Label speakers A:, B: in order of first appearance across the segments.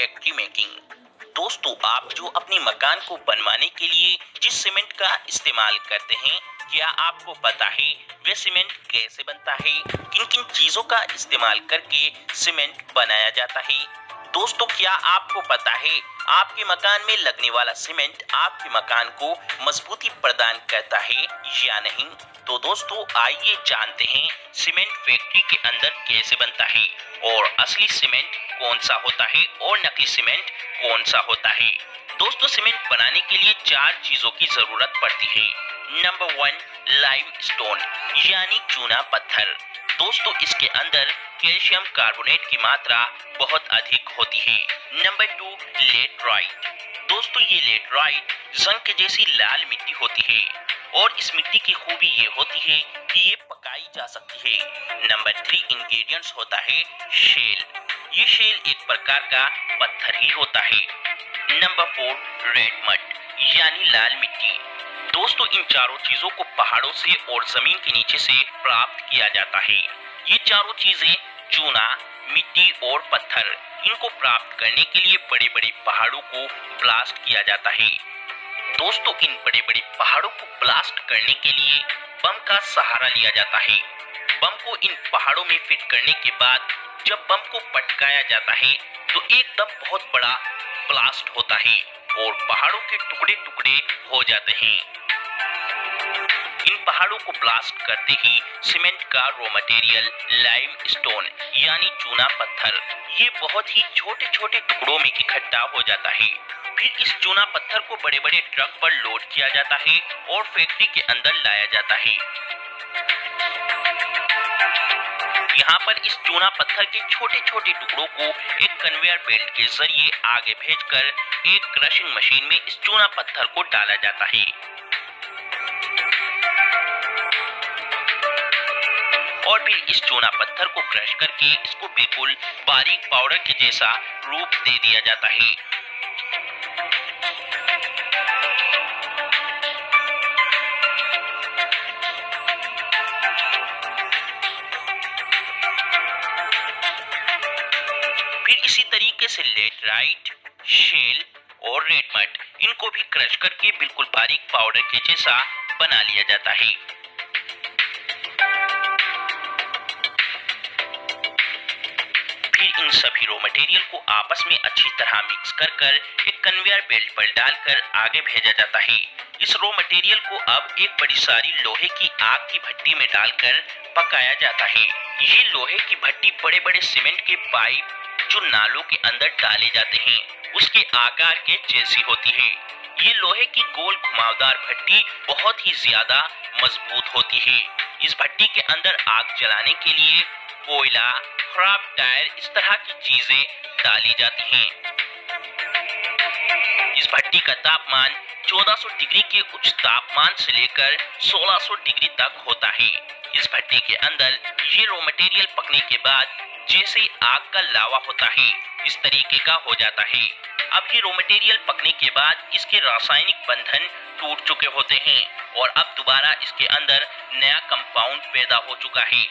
A: Factory making. दोस्तों, आप जो अपने मकान को बनवाने के लिए जिस सीमेंट का इस्तेमाल करते हैं, क्या आपको पता है वह सीमेंट कैसे बनता है? किन किन चीजों का इस्तेमाल करके सीमेंट बनाया जाता है? दोस्तों, क्या आपको पता है आपके मकान में लगने वाला सीमेंट आपके मकान को मजबूती प्रदान करता है या नहीं? तो दोस्तों, आइए जानते हैं सीमेंट फैक्ट्री के अंदर कैसे बनता है और असली सीमेंट कौन सा होता है और नकली सीमेंट कौन सा होता है। दोस्तों, सीमेंट बनाने के लिए 4 चीजों की जरूरत पड़ती है। नंबर 1, लाइम स्टोन यानी चूना पत्थर। दोस्तों, इसके अंदर कैल्शियम कार्बोनेट की मात्रा बहुत अधिक होती है। Number 2, laterite. दोस्तों, ये लेटराइट जंक जैसी लाल मिट्टी होती है और इस मिट्टी की खूबी ये होती है कि ये पकाई जा सकती है। नंबर 3 इंग्रेडिएंट्स होता है शेल। ये शेल एक प्रकार का पत्थर ही होता है। नंबर 4, रेड मड यानी लाल मिट्टी। दोस्तों, इन चारों चीजों को पहाड़ों से और जमीन के नीचे से प्राप्त किया जाता है। ये चारों चीजें चूना, मिट्टी और पत्थर, इनको प्राप्त करने के लिए बड़े बड़े पहाड़ों को ब्लास्ट किया जाता है। दोस्तों, इन बड़े बड़े पहाड़ों को ब्लास्ट करने के लिए बम का सहारा लिया जाता है। बम को इन पहाड़ों में फिट करने के बाद जब बम को पटकाया जाता है तो एकदम बहुत बड़ा ब्लास्ट होता है और पहाड़ों के टुकड़े टुकड़े हो जाते हैं। इन पहाड़ों को ब्लास्ट करते ही सीमेंट का रॉ मटेरियल लाइम स्टोन यानी चूना पत्थर ये बहुत ही छोटे छोटे टुकड़ों में इकट्ठा हो जाता है। फिर इस चूना पत्थर को बड़े बड़े ट्रक पर लोड किया जाता है और फैक्ट्री के अंदर लाया जाता है। यहाँ पर इस चूना पत्थर के छोटे छोटे टुकड़ों को एक कन्वेयर बेल्ट के जरिए आगे भेजकर एक क्रशिंग मशीन में इस चूना पत्थर को डाला जाता है और फिर इस चूना पत्थर को क्रश करके इसको बिल्कुल बारीक पाउडर के जैसा रूप दे दिया जाता है। फिर इसी तरीके से लेटराइट, शेल और रेड मड इनको भी क्रश करके बिल्कुल बारीक पाउडर के जैसा बना लिया जाता है। फिर इन सभी रॉ मटेरियल को आपस में अच्छी तरह मिक्स कर एक कन्वेयर बेल्ट पर डालकर आगे भेजा जाता है। इस रॉ मटेरियल को अब एक बड़ी सारी लोहे की आग की भट्टी में डालकर पकाया जाता है। ये लोहे की भट्टी बड़े बड़े सीमेंट के पाइप जो नालों के अंदर डाले जाते हैं उसके आकार के जैसी होती है। ये लोहे की गोल घुमावदार भट्टी बहुत ही ज्यादा मजबूत होती है। इस भट्टी के अंदर आग जलाने के लिए कोयला, खराब टायर इस तरह की चीजें डाली जाती हैं। इस भट्टी का तापमान 1400 डिग्री के उच्च तापमान से लेकर 1600 डिग्री तक होता है। इस भट्टी के अंदर ये रॉ मटेरियल पकने के बाद जैसे आग का लावा होता है इस तरीके का हो जाता है। अब ये रॉ मटेरियल पकने के बाद इसके रासायनिक बंधन टूट चुके होते हैं और अब दोबारा इसके अंदर नया कंपाउंड पैदा हो चुका है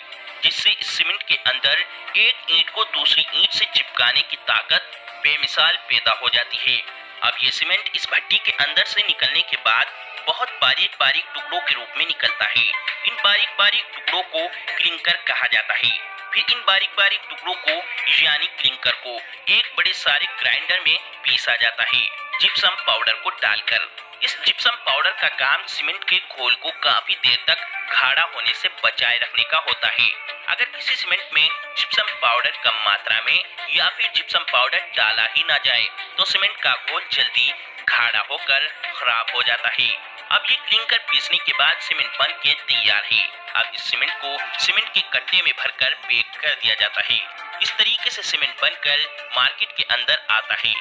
A: जिससे इस सीमेंट के अंदर एक ईंट को दूसरी ईंट से चिपकाने की ताकत बेमिसाल पैदा हो जाती है। अब ये सीमेंट इस भट्टी के अंदर से निकलने के बाद बहुत बारीक बारीक टुकड़ों के रूप में निकलता है। इन बारीक बारीक टुकड़ों को क्लिंकर कहा जाता है। फिर इन बारीक बारीक टुकड़ों को यानी क्लिंकर को एक बड़े सारे ग्राइंडर में पीसा जाता है जिप्सम पाउडर को डालकर। इस जिप्सम पाउडर का काम सीमेंट के घोल को काफी देर तक गाढ़ा होने से बचाए रखने का होता है। अगर किसी सीमेंट में जिप्सम पाउडर कम मात्रा में या फिर जिप्सम पाउडर डाला ही ना जाए तो सीमेंट का घोल जल्दी गाढ़ा होकर खराब हो जाता है। अब ये क्लिंकर पीसने के बाद सीमेंट बन के तैयार है। अब इस सीमेंट को सीमेंट के कट्टे में भरकर पैक कर दिया जाता है। इस तरीके से सीमेंट बनकर मार्केट के अंदर आता है।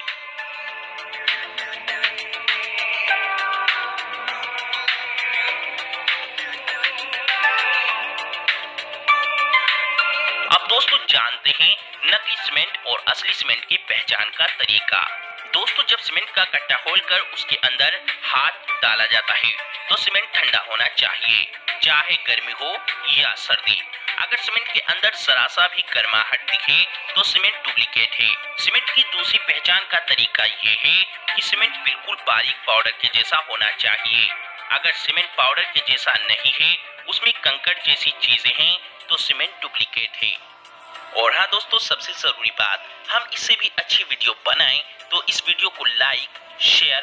A: अब दोस्तों जानते हैं नकली सीमेंट और असली सीमेंट की पहचान का तरीका। दोस्तों जब सीमेंट का कट्टा खोलकर उसके अंदर हाथ डाला जाता है तो सीमेंट ठंडा होना चाहिए, चाहे गर्मी हो या सर्दी। अगर सीमेंट के अंदर जरा सा भी गर्माहट दिखे तो सीमेंट डुप्लीकेट है। सीमेंट की दूसरी पहचान का तरीका ये है कि सीमेंट बिल्कुल बारीक पाउडर के जैसा होना चाहिए। अगर सीमेंट पाउडर के जैसा नहीं है, उसमें कंकड़ जैसी चीजें हैं, तो सीमेंट डुप्लीकेट है। और हाँ दोस्तों, सबसे जरूरी बात, हम इससे भी अच्छी वीडियो बनाएं तो इस वीडियो को लाइक, शेयर